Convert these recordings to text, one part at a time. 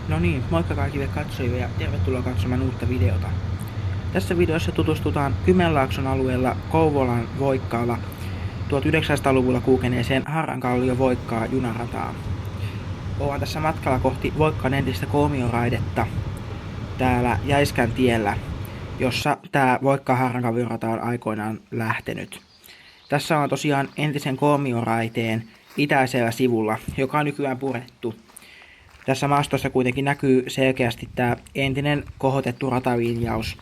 No niin, moikka kaikille katsojille ja tervetuloa katsomaan uutta videota. Tässä videossa tutustutaan Kymenlaakson alueella Kouvolan Voikkaalla 1900-luvulla kulkeneeseen Harrankallio-Voikkaa junarataan. Ollaan tässä matkalla kohti Voikkaan entistä kolmioraidetta täällä Jäiskän tiellä, jossa tää Voikkaa-Harrankallio-rata on aikoinaan lähtenyt. Tässä on tosiaan entisen kolmioraiteen itäisellä sivulla, joka on nykyään purettu. Tässä maastossa kuitenkin näkyy selkeästi tämä entinen kohotettu ratalinjaus.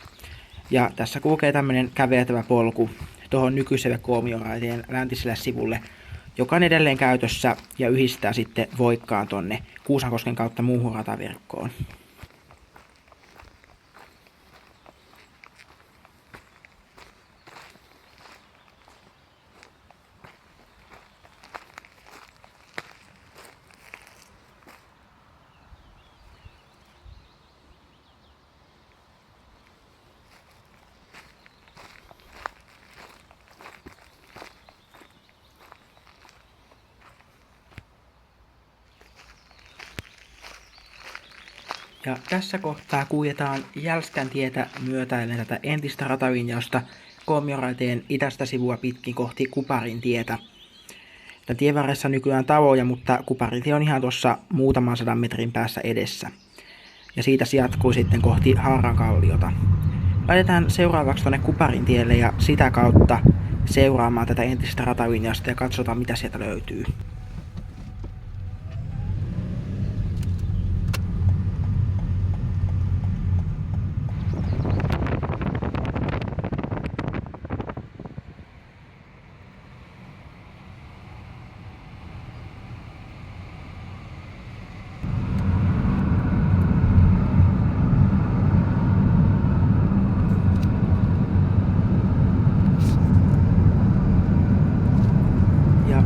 Ja tässä kulkee tämmöinen käveltävä polku tuohon nykyiselle kolmioraiteen läntiselle sivulle, joka on edelleen käytössä ja yhdistää sitten Voikkaan tonne Kuusankosken kautta muuhun rataverkkoon. Ja tässä kohtaa kuljetaan Jälskän tietä myötäillen tätä entistä ratalinjausta kolmioraiteen itästä sivua pitkin kohti Kuparin tietä. Tien varressa nykyään taloja, mutta Kuparin tie on ihan tuossa muutaman 100 metrin päässä edessä. Ja siitä se jatkuu sitten kohti Harrankalliota. Lähdetään seuraavaksi tuonne Kuparin tielle ja sitä kautta seuraamaan tätä entistä ratalinjausta ja katsotaan mitä sieltä löytyy.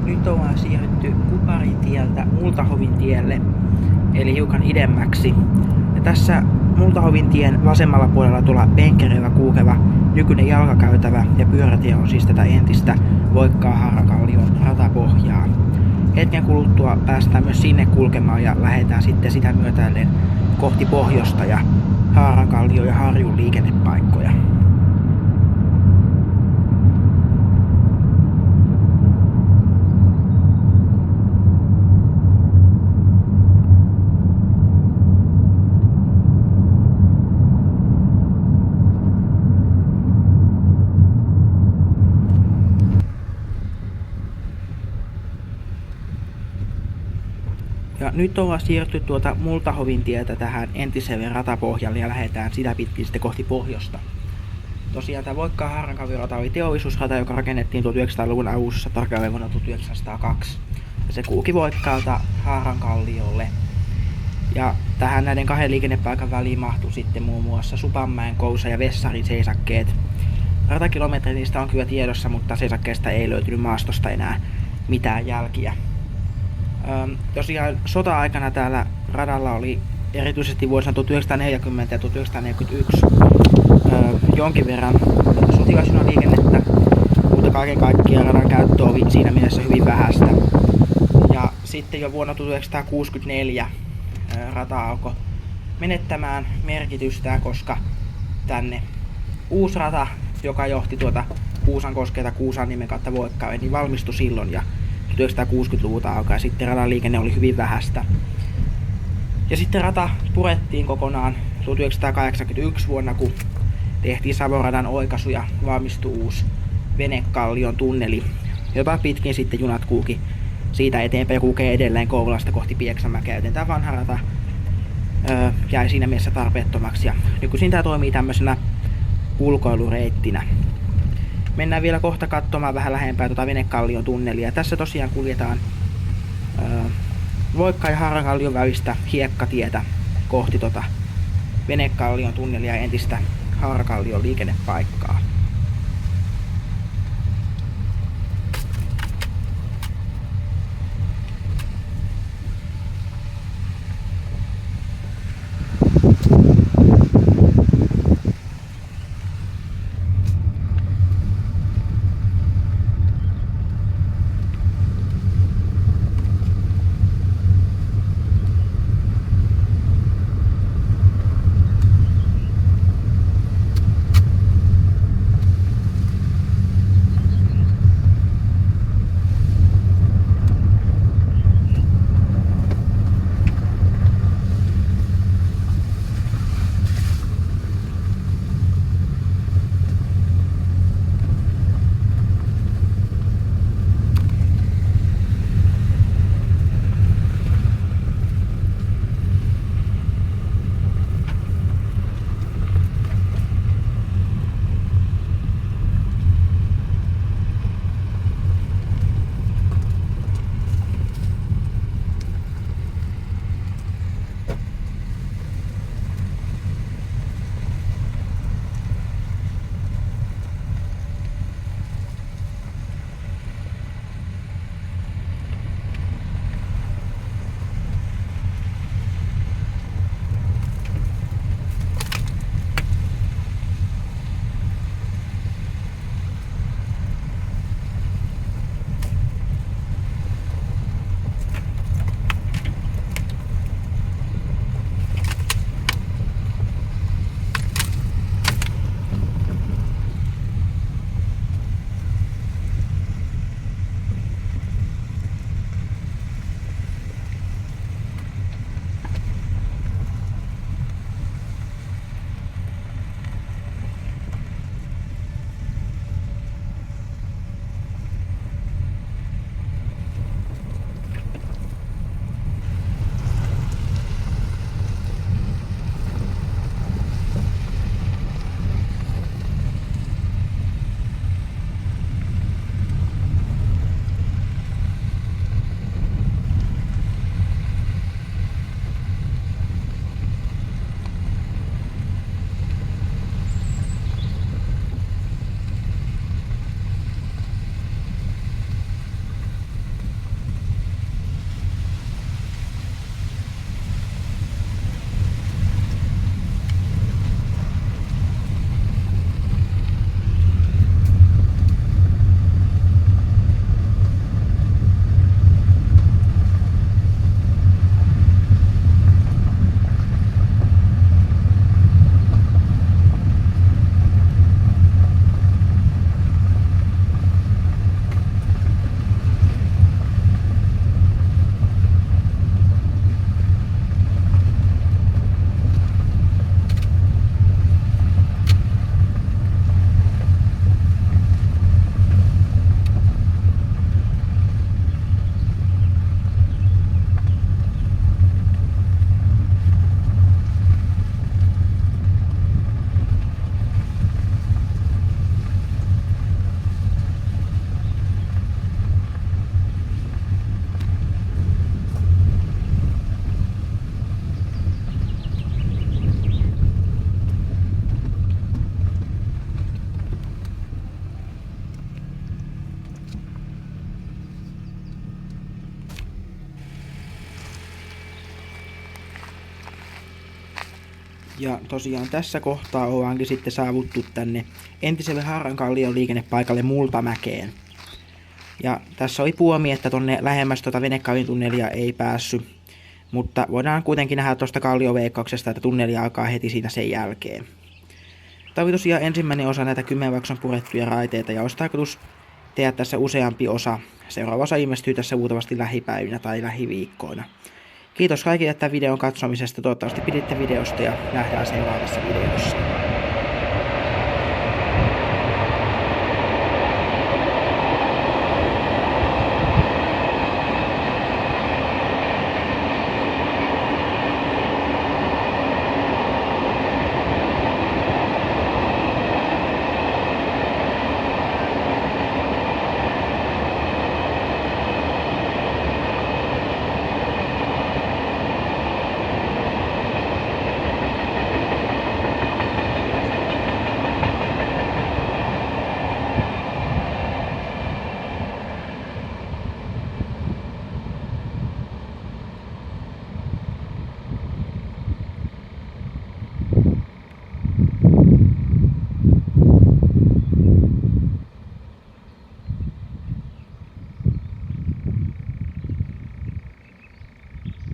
Nyt ollaan siirrytty Kuparin tieltä Multahovin tielle, eli hiukan idemmäksi. Ja tässä Multahovin tien vasemmalla puolella tuolla penkereillä kulkeva nykyinen jalkakäytävä ja pyörätie on siis tätä entistä Voikkaa Harrankallion ratapohjaa. Hetken kuluttua päästään myös sinne kulkemaan ja lähdetään sitten sitä myötäillen kohti pohjoista ja Harrankallion ja Harjun liikennepaikkoja. Ja nyt ollaan siirrytty tuota Multahovin tietä tähän entiselle ratapohjalle ja lähdetään sitä pitkin sitten kohti pohjoista. Tosiaan tämä Voikkaa Harrankallio-rata oli teollisuusrata, joka rakennettiin 1900-luvun alussa, tarkalleen vuonna 1902. Ja se kulki Voikkaalta Harrankalliolle. Ja tähän näiden kahden liikennepaikan väliin mahtui sitten muun muassa Supanmäen, Kousa ja Vessarin seisakkeet. Ratakilometri niistä on kyllä tiedossa, mutta seisakkeesta ei löytynyt maastosta enää mitään jälkiä. Tosiaan sota-aikana täällä radalla oli erityisesti vuosina 1940 ja 1941 jonkin verran sotilasjunaliikennettä, mutta kaiken kaikkiaan radan käyttö oli siinä mielessä hyvin vähäistä. Ja sitten jo vuonna 1964 rata alkoi menettämään merkitystään, koska tänne uusi rata, joka johti tuota Kuusankoskelta Kuusanniemen kautta Voikkaalle, niin valmistui silloin ja 1960-luvulta alkaen sitten radan liikenne oli hyvin vähäistä. Ja sitten rata purettiin kokonaan 1981 vuonna, kun tehtiin Savon radan oikaisu ja valmistui uusi Venekallion tunneli, jota pitkin sitten junat kulki siitä eteenpäin kulkee edelleen Kouvolasta kohti Pieksämäkeä, joten tämä vanha rata jäi siinä mielessä tarpeettomaksi. Ja nykyisin tämä toimii tämmöisenä ulkoilureittinä. Mennään vielä kohta katsomaan vähän lähempää tuota Venekallion tunnelia. Tässä tosiaan kuljetaan Voikkaan ja Harrankallion välistä hiekkatietä kohti tuota Venekallion tunnelia ja entistä Harrankallion liikennepaikkaa. Ja tosiaan tässä kohtaa ollaankin sitten saavuttu tänne entiselle Haarankallion liikennepaikalle Multamäkeen. Ja tässä oli puomi, että tonne lähemmäs Venekkalin tunnelia ei päässyt. Mutta voidaan kuitenkin nähdä tuosta kallioveikkauksesta, että tunneli alkaa heti siinä sen jälkeen. Tämä oli tosiaan ensimmäinen osa näitä Kymenlaakson purettuja raiteita ja olisi tarkoitus tehdä tässä useampi osa. Seuraava osa ilmestyy tässä luultavasti lähipäivinä tai lähiviikkoina. Kiitos kaikille tämän videon katsomisesta. Toivottavasti piditte videosta ja nähdään seuraavassa videossa.